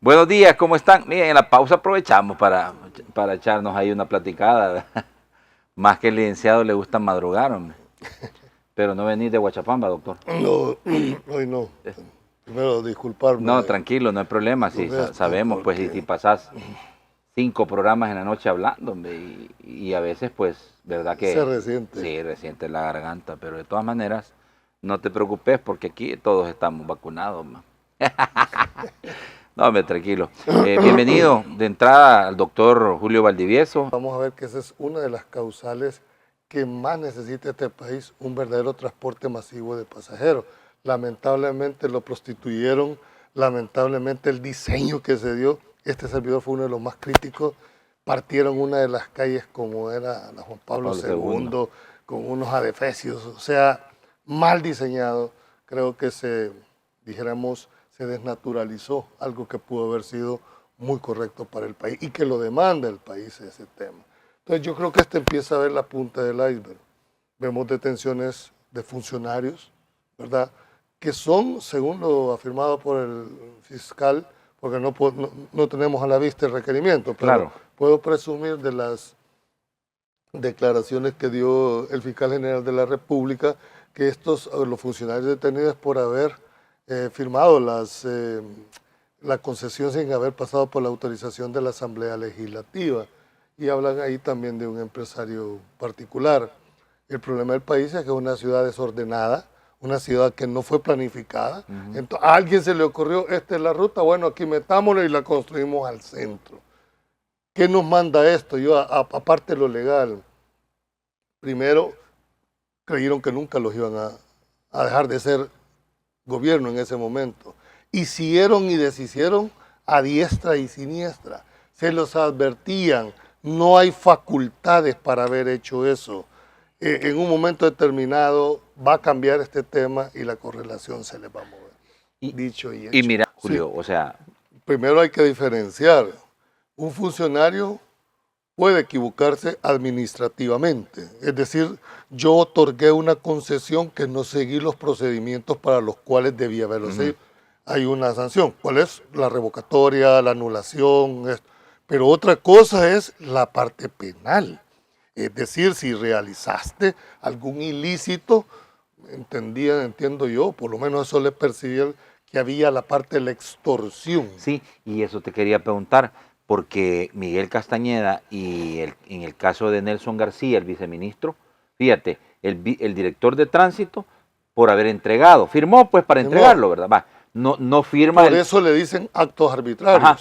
Buenos días, ¿cómo están? Miren, en la pausa aprovechamos para echarnos ahí una platicada, ¿verdad? Más que el licenciado le gusta madrugar, hombre. Pero no venís de Guachapamba, doctor. No, hoy no. Primero, disculparme. No, tranquilo, no hay problema. Sí, sabemos, pues, y si pasás 5 programas en la noche hablando, hombre, y a veces, pues, ¿verdad que? Se resiente. Sí, resiente la garganta, pero de todas maneras, no te preocupes porque aquí todos estamos vacunados, man. No, hombre, tranquilo. Bienvenido de entrada al doctor Julio Valdivieso. Vamos a ver que esa es una de las causales que más necesita este país, un verdadero transporte masivo de pasajeros. Lamentablemente lo prostituyeron, lamentablemente el diseño que se dio, este servidor fue uno de los más críticos, partieron una de las calles como era la Juan Pablo II, con unos adefesios, o sea, mal diseñado. Creo que se desnaturalizó algo que pudo haber sido muy correcto para el país y que lo demanda el país ese tema. Entonces yo creo que empieza a ver la punta del iceberg. Vemos detenciones de funcionarios, ¿verdad?, que son, según lo afirmado por el fiscal, porque no tenemos a la vista el requerimiento, pero claro, puedo presumir de las declaraciones que dio el fiscal general de la República, que los funcionarios detenidos por haber firmado la concesión sin haber pasado por la autorización de la Asamblea Legislativa, y hablan ahí también de un empresario particular. El problema del país es que es una ciudad desordenada, una ciudad que no fue planificada. Entonces, a alguien se le ocurrió, esta es la ruta, bueno, aquí metámosla y la construimos al centro. ¿Qué nos manda esto? Aparte de lo legal, primero, creyeron que nunca los iban a dejar de ser gobierno en ese momento. Hicieron y deshicieron a diestra y siniestra. Se los advertían, no hay facultades para haber hecho eso. En un momento determinado va a cambiar este tema y la correlación se les va a mover. Dicho y hecho. Y mira, Julio, sí, o sea... Primero hay que diferenciar. Un funcionario puede equivocarse administrativamente. Es decir, yo otorgué una concesión que no seguí los procedimientos para los cuales debía haberlo seguido. Hay una sanción. ¿Cuál es? La revocatoria, la anulación. Pero otra cosa es la parte penal. Es decir, si realizaste algún ilícito, entiendo yo, por lo menos eso le percibí, que había la parte de la extorsión. Sí, y eso te quería preguntar, porque Miguel Castañeda y en el caso de Nelson García, el viceministro, fíjate, el director de tránsito, por haber entregado, firmó pues para entregarlo, ¿verdad? Va, no firma... Por eso le dicen actos arbitrarios. Ajá,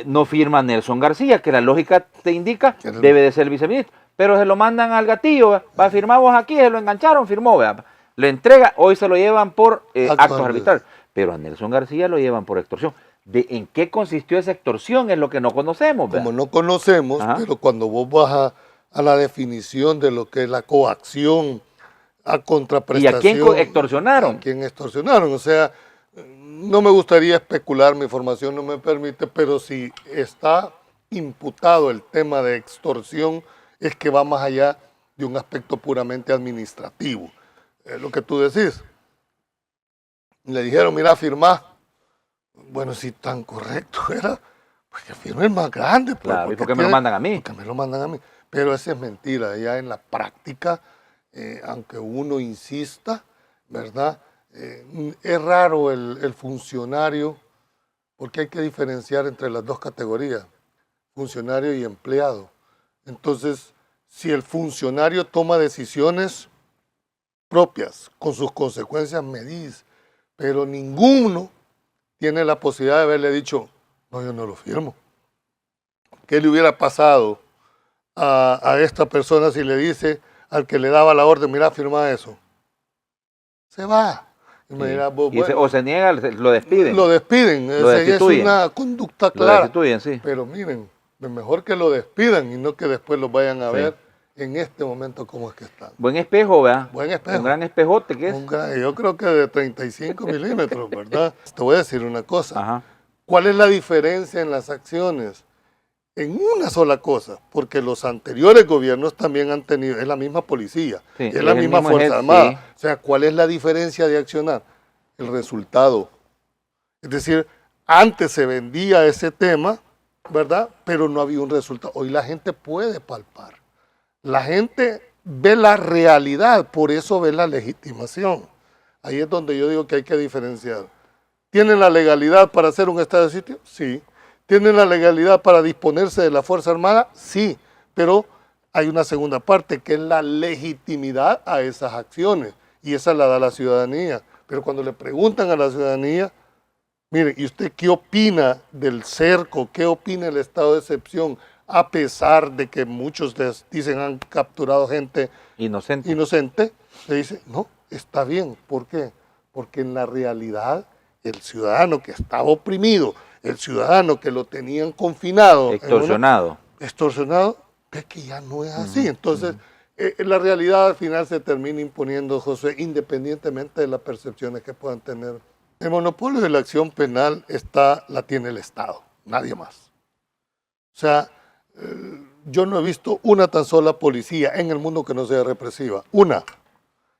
no firma Nelson García, que la lógica te indica debe de ser el viceministro, pero se lo mandan al gatillo, va, firmamos aquí, se lo engancharon, firmó, ¿verdad? Lo entrega, hoy se lo llevan por actos arbitrarios, pero a Nelson García lo llevan por extorsión. ¿En qué consistió esa extorsión? Es lo que no conocemos, ¿verdad? Como no conocemos, pero cuando vos vas a la definición de lo que es la coacción, a contraprestación... ¿Y a quién extorsionaron? ¿A quién extorsionaron? O sea, no me gustaría especular, mi formación no me permite, pero si está imputado el tema de extorsión, es que va más allá de un aspecto puramente administrativo. Lo que tú decís. Le dijeron, mira, firmá. Bueno, si tan correcto era, pues que firme el más grande. Pues, claro, ¿y por qué me lo mandan a mí? Porque me lo mandan a mí. Pero esa es mentira. Ya en la práctica, aunque uno insista, ¿verdad? Es raro el funcionario, porque hay que diferenciar entre las dos categorías, funcionario y empleado. Entonces, si el funcionario toma decisiones propias, con sus consecuencias medidas, pero ninguno tiene la posibilidad de haberle dicho, no, yo no lo firmo. ¿Qué le hubiera pasado a esta persona si le dice al que le daba la orden, mira, firma eso? Se va. Y me dirá, bueno, o se niega, lo despiden. Lo despiden, es una conducta clara. Lo destituyen, sí. Pero miren, es mejor que lo despidan y no que después lo vayan a ver en este momento cómo es que están. Buen espejo, ¿verdad? Buen espejo. Un gran espejote, ¿qué es? Yo creo que de 35 milímetros, ¿verdad? Te voy a decir una cosa. Ajá. ¿Cuál es la diferencia en las acciones? En una sola cosa, porque los anteriores gobiernos también han tenido, es la misma policía, es la misma Fuerza Armada. O sea, ¿cuál es la diferencia de accionar? El resultado. Es decir, Antes se vendía ese tema, ¿verdad? Pero no había un resultado. Hoy la gente puede palpar. La gente ve la realidad, por eso ve la legitimación. Ahí es donde yo digo que hay que diferenciar. ¿Tienen la legalidad para hacer un estado de sitio? Sí. ¿Tienen la legalidad para disponerse de la Fuerza Armada? Sí. Pero hay una segunda parte, que es la legitimidad a esas acciones. Y esa la da la ciudadanía. Pero cuando le preguntan a la ciudadanía, mire, ¿y usted qué opina del cerco? ¿Qué opina del estado de excepción? A pesar de que muchos les dicen han capturado gente inocente, le dice, no, está bien. ¿Por qué? Porque en la realidad el ciudadano que estaba oprimido, el ciudadano que lo tenían confinado, extorsionado, ve que ya no es así. Entonces, la realidad al final se termina imponiendo, José, independientemente de las percepciones que puedan tener. El monopolio de la acción penal la tiene el Estado, nadie más. O sea, yo no he visto una tan sola policía en el mundo que no sea represiva. Una.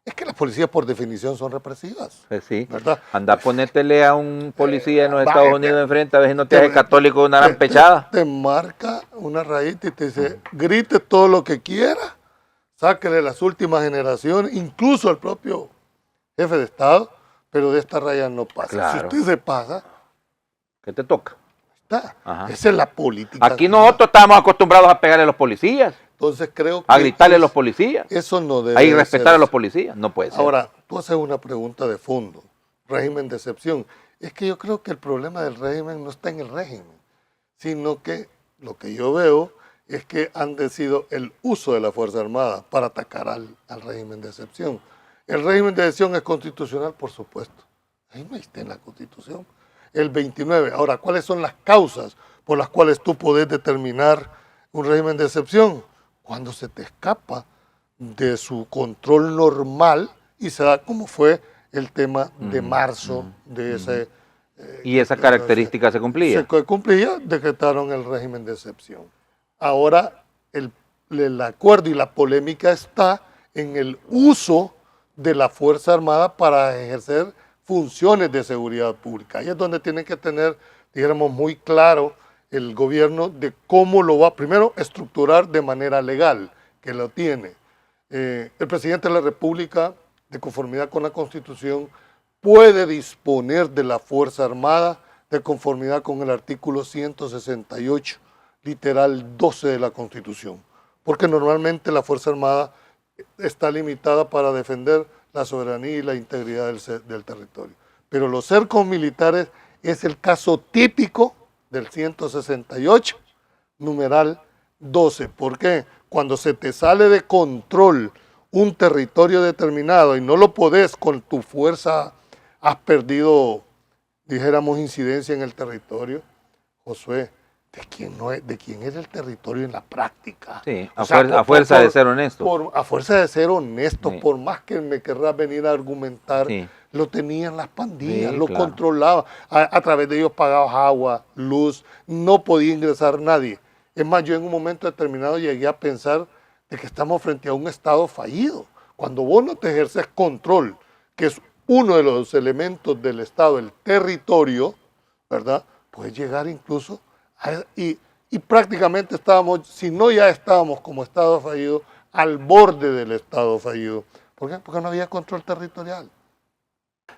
Es que las policías por definición son represivas. Sí. ¿Verdad? Anda a ponértele a un policía en los Estados Unidos enfrente, a ver si no te hace católico de una gran pechada. Te marca una raíz y te dice, grite todo lo que quiera, sáquele las últimas generaciones, incluso al propio jefe de Estado, pero de esta raya no pasa. Claro. Si usted se pasa, ¿qué te toca? Está. Esa es la política. Aquí nosotros estamos acostumbrados a pegarle a los policías. Entonces creo que... A gritarle a los policías. Eso no debe a irrespetar a los policías. No puede ser. Ahora, tú haces una pregunta de fondo. Régimen de excepción. Es que yo creo que el problema del régimen no está en el régimen, sino que lo que yo veo es que han decidido el uso de la Fuerza Armada para atacar al régimen de excepción. El régimen de excepción es constitucional, por supuesto. Ahí no está en la Constitución. El 29. Ahora, ¿cuáles son las causas por las cuales tú podés determinar un régimen de excepción? Cuando se te escapa de su control normal y se da como fue el tema de marzo de ese... y esa característica se cumplía. Se cumplía, decretaron el régimen de excepción. Ahora el acuerdo y la polémica está en el uso de la Fuerza Armada para ejercer funciones de seguridad pública. Ahí es donde tiene que tener, dijéramos, muy claro el gobierno de cómo lo va, primero, estructurar de manera legal, que lo tiene. El presidente de la República, de conformidad con la Constitución, puede disponer de la Fuerza Armada de conformidad con el artículo 168, literal 12 de la Constitución, porque normalmente la Fuerza Armada está limitada para defender la soberanía y la integridad del territorio. Pero los cercos militares es el caso típico del 168, numeral 12. ¿Por qué? Cuando se te sale de control un territorio determinado y no lo podés con tu fuerza, has perdido, dijéramos, incidencia en el territorio. Josué, ¿de quién es el territorio en la práctica? Sí, a fuerza de ser honesto. A fuerza de ser honesto, Sí. por más que me querrás venir a argumentar, Sí. lo tenían las pandillas, Sí, lo claro. controlaban. A través de ellos pagabas agua, luz, no podía ingresar nadie. Es más, yo en un momento determinado llegué a pensar de que estamos frente a un Estado fallido. Cuando vos no te ejerces control, que es uno de los elementos del Estado, el territorio, ¿verdad? Puedes llegar incluso y prácticamente estábamos, si no ya estábamos como Estado fallido, al borde del Estado fallido. ¿Por qué? Porque no había control territorial.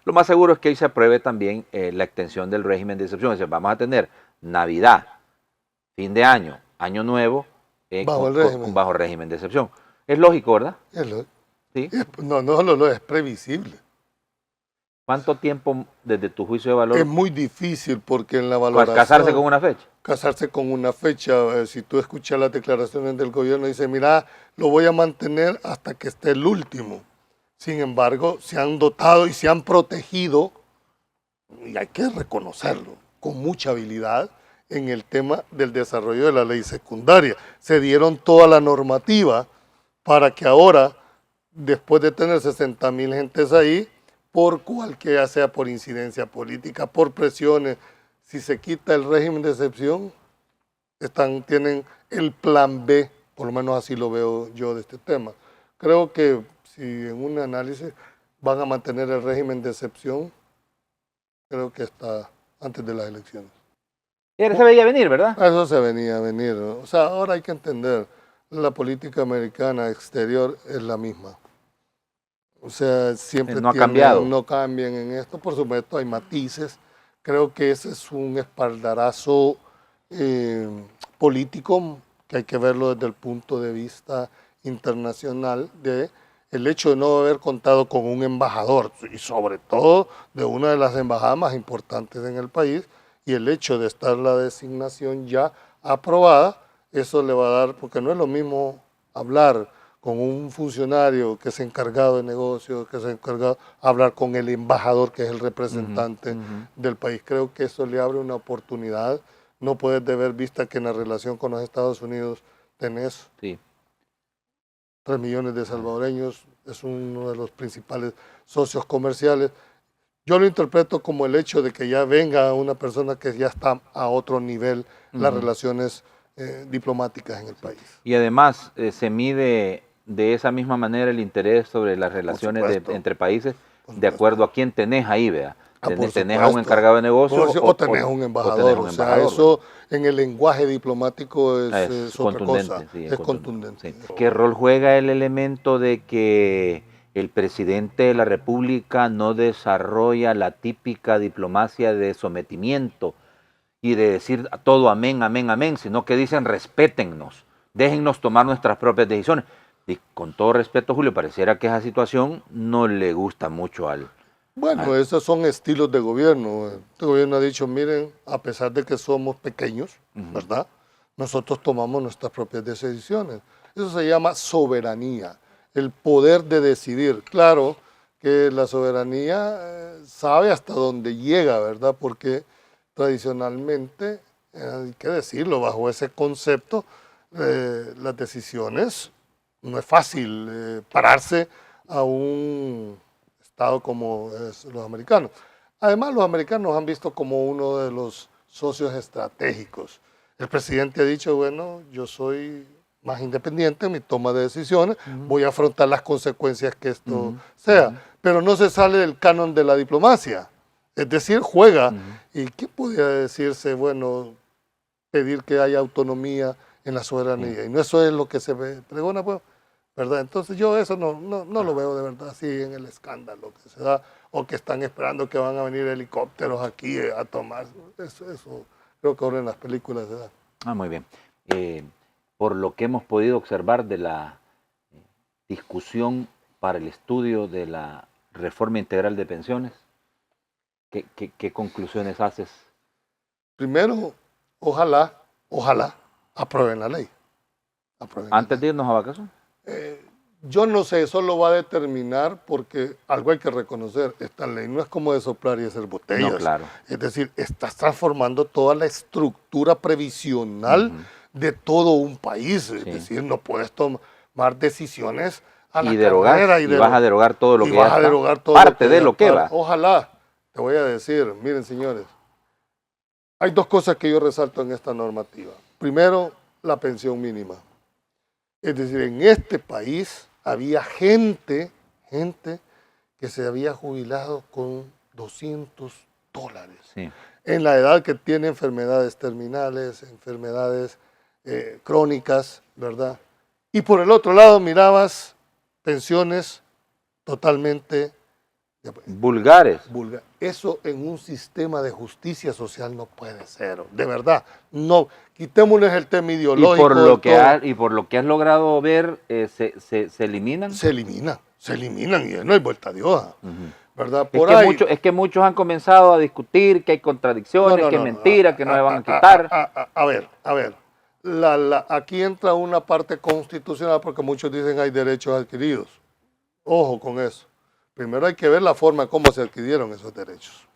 Lo más seguro es que ahí se apruebe también la extensión del régimen de excepción. Es decir, vamos a tener Navidad, fin de año, Año Nuevo, bajo régimen de excepción. Es lógico, ¿verdad? ¿Sí? No, es previsible. ¿Cuánto tiempo desde tu juicio de valor? Es muy difícil porque en la valoración... ¿Casarse con una fecha? Casarse con una fecha. Si tú escuchas las declaraciones del gobierno, dice, mira, lo voy a mantener hasta que esté el último. Sin embargo, se han dotado y se han protegido, y hay que reconocerlo, con mucha habilidad en el tema del desarrollo de la ley secundaria. Se dieron toda la normativa para que ahora, después de tener 60,000 gentes ahí, por cualquiera sea, por incidencia política, por presiones, si se quita el régimen de excepción, tienen el plan B, por lo menos así lo veo yo de este tema. Creo que si en un análisis van a mantener el régimen de excepción, creo que está antes de las elecciones. Se veía venir, ¿verdad? Eso se venía a venir, ¿no? O sea, ahora hay que entender, la política americana exterior es la misma. O sea, siempre No ha cambiado. no cambian en esto. Por supuesto, hay matices. Creo que ese es un espaldarazo político que hay que verlo desde el punto de vista internacional de el hecho de no haber contado con un embajador y sobre todo de una de las embajadas más importantes en el país y el hecho de estar la designación ya aprobada, eso le va a dar, porque no es lo mismo hablar con un funcionario que es encargado de negocios, que es encargado de hablar con el embajador, que es el representante del país. Creo que eso le abre una oportunidad. No puedes deber vista que en la relación con los Estados Unidos tenés 3 millones de salvadoreños, es uno de los principales socios comerciales. Yo lo interpreto como el hecho de que ya venga una persona que ya está a otro nivel las relaciones diplomáticas en el país. Y además se mide de esa misma manera el interés sobre las relaciones entre países, de acuerdo a quién tenés ahí, vea. Tenés a un encargado de negocios o tenés un embajador. O sea, eso en el lenguaje diplomático es otra cosa. Sí, es contundente. Sí. ¿Qué rol juega el elemento de que el presidente de la República no desarrolla la típica diplomacia de sometimiento y de decir todo amén, amén, amén, sino que dicen respétennos, déjennos tomar nuestras propias decisiones? Y con todo respeto, Julio, pareciera que esa situación no le gusta mucho al... Bueno, esos son estilos de gobierno. Este gobierno ha dicho, miren, a pesar de que somos pequeños, ¿verdad? Nosotros tomamos nuestras propias decisiones. Eso se llama soberanía, el poder de decidir. Claro que la soberanía sabe hasta dónde llega, ¿verdad? Porque tradicionalmente, hay que decirlo, bajo ese concepto, las decisiones, no es fácil pararse a un Estado como los americanos. Además, los americanos han visto como uno de los socios estratégicos. El presidente ha dicho, bueno, yo soy más independiente en mi toma de decisiones, voy a afrontar las consecuencias que esto sea, pero no se sale del canon de la diplomacia. Es decir, juega. ¿Y qué podría decirse? Bueno, pedir que haya autonomía en la soberanía. Y no eso es lo que se pregona, pues, ¿verdad? Entonces yo eso no lo veo de verdad así en el escándalo que se da, o que están esperando que van a venir helicópteros aquí a tomar. Eso creo que ahora en las películas se da. Muy bien. Por lo que hemos podido observar de la discusión para el estudio de la reforma integral de pensiones, ¿qué conclusiones haces? Primero, ojalá aprueben la ley. Antes de irnos a vacaciones. Yo no sé, eso lo va a determinar porque algo hay que reconocer, esta ley no es como de soplar y hacer botellas. No, claro. Es decir, estás transformando toda la estructura previsional de todo un país. Es decir, no puedes tomar decisiones a la carrera. Y vas a derogar todo lo que vas a derogar todo parte de lo que va. Ojalá, te voy a decir, miren señores, hay dos cosas que yo resalto en esta normativa. Primero, la pensión mínima. Es decir, en este país había gente que se había jubilado con $200. Sí. En la edad que tiene enfermedades terminales, enfermedades crónicas, ¿verdad? Y por el otro lado mirabas pensiones totalmente vulgares. Eso en un sistema de justicia social no puede ser, de verdad. No, quitémosles el tema ideológico. Y por lo que has logrado ver, ¿se eliminan? Se eliminan y no hay vuelta de hoja. ¿Verdad? Es que muchos han comenzado a discutir que hay contradicciones, que es mentira, que no se van a quitar. A ver. Aquí entra una parte constitucional porque muchos dicen hay derechos adquiridos. Ojo con eso. Primero hay que ver la forma cómo se adquirieron esos derechos.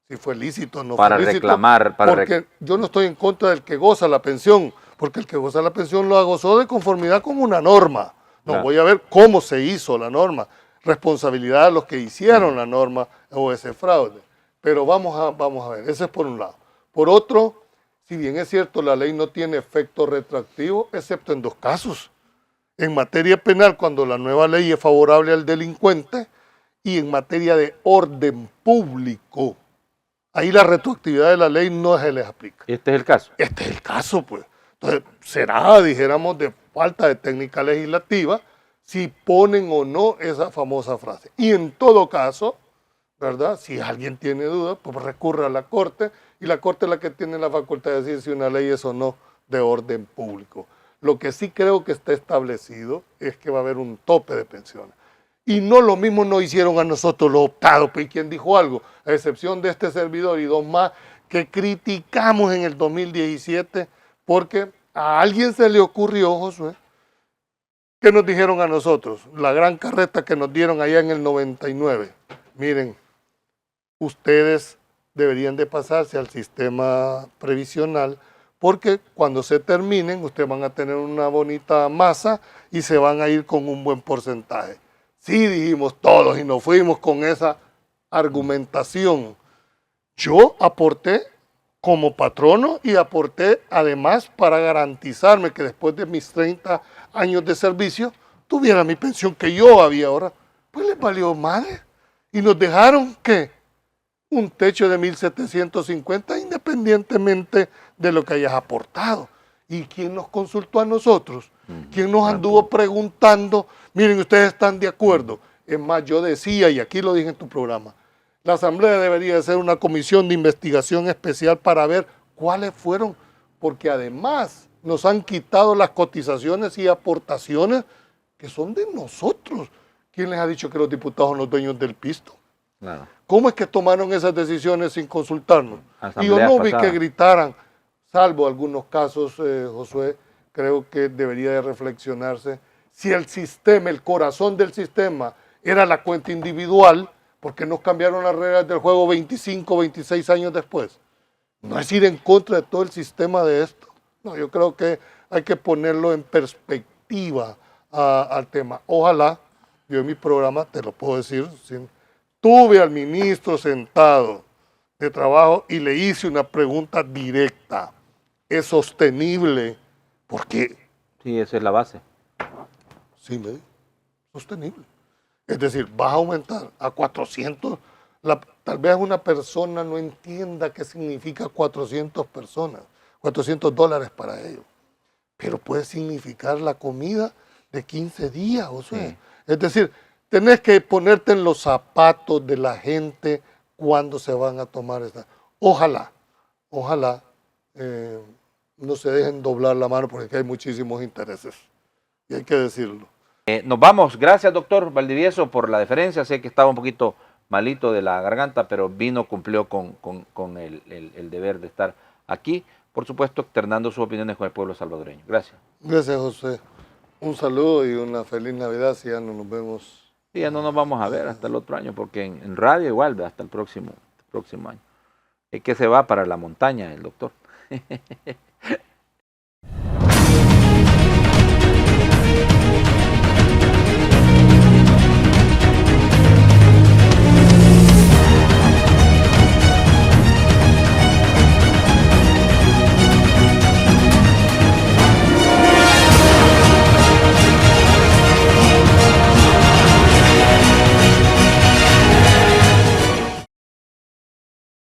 Si fue lícito o no fue lícito. Reclamar. Porque yo no estoy en contra del que goza la pensión, porque el que goza la pensión lo gozó de conformidad con una norma. No, voy a ver cómo se hizo la norma. Responsabilidad de los que hicieron la norma o ese fraude. Pero vamos a ver, ese es por un lado. Por otro, si bien es cierto, la ley no tiene efecto retroactivo, excepto en 2 casos. En materia penal, cuando la nueva ley es favorable al delincuente, y en materia de orden público. Ahí la retroactividad de la ley no se les aplica. Este es el caso. Este es el caso, pues. Entonces, será, dijéramos, de falta de técnica legislativa si ponen o no esa famosa frase. Y en todo caso, ¿verdad? Si alguien tiene dudas, pues recurre a la Corte, y la Corte es la que tiene la facultad de decir si una ley es o no de orden público. Lo que sí creo que está establecido es que va a haber un tope de pensiones. Y no lo mismo nos hicieron a nosotros los optados, pues, ¿quién dijo algo? A excepción de este servidor y dos más que criticamos en el 2017 porque a alguien se le ocurrió, Josué, ¿qué nos dijeron a nosotros? La gran carreta que nos dieron allá en el 99. Miren, ustedes deberían de pasarse al sistema previsional porque cuando se terminen, ustedes van a tener una bonita masa y se van a ir con un buen porcentaje. Sí, dijimos todos y nos fuimos con esa argumentación. Yo aporté como patrono y aporté además para garantizarme que después de mis 30 años de servicio tuviera mi pensión que yo había ahora. Pues les valió madre y nos dejaron que un techo de 1.750 independientemente de lo que hayas aportado. ¿Y quién nos consultó a nosotros? ¿Quién nos anduvo preguntando? Miren, ustedes están de acuerdo. Es más, yo decía, y aquí lo dije en tu programa, la Asamblea debería hacer una comisión de investigación especial para ver cuáles fueron, porque además nos han quitado las cotizaciones y aportaciones que son de nosotros. ¿Quién les ha dicho que los diputados son los dueños del pisto? Claro. ¿Cómo es que tomaron esas decisiones sin consultarnos? Y yo Asamblea no vi pasada. que gritaran, salvo algunos casos, Josué, creo que debería de reflexionarse si el sistema, el corazón del sistema era la cuenta individual, porque nos cambiaron las reglas del juego 25, 26 años después. No es ir en contra de todo el sistema de esto. No, yo creo que hay que ponerlo en perspectiva al tema. Ojalá, yo en mi programa, te lo puedo decir, tuve al ministro sentado de trabajo y le hice una pregunta directa. ¿Es sostenible? Porque Sí, esa es la base. sí, me dijo, sostenible. Es decir, vas a aumentar a 400. Tal vez una persona no entienda qué significa 400 personas, $400 para ellos. Pero puede significar la comida de 15 días, o sea. Sí. Es decir, tenés que ponerte en los zapatos de la gente cuando se van a tomar esta. Ojalá no se dejen doblar la mano porque hay muchísimos intereses. Y hay que decirlo. Nos vamos. Gracias, doctor Valdivieso, por la deferencia. Sé que estaba un poquito malito de la garganta, pero cumplió con el deber de estar aquí. Por supuesto, externando sus opiniones con el pueblo salvadoreño. Gracias. Gracias, José. Un saludo y una feliz Navidad si ya no nos vemos. Sí, ya no nos vamos a ver hasta el otro año, porque en radio igual, hasta el próximo año. Es que se va para la montaña el doctor.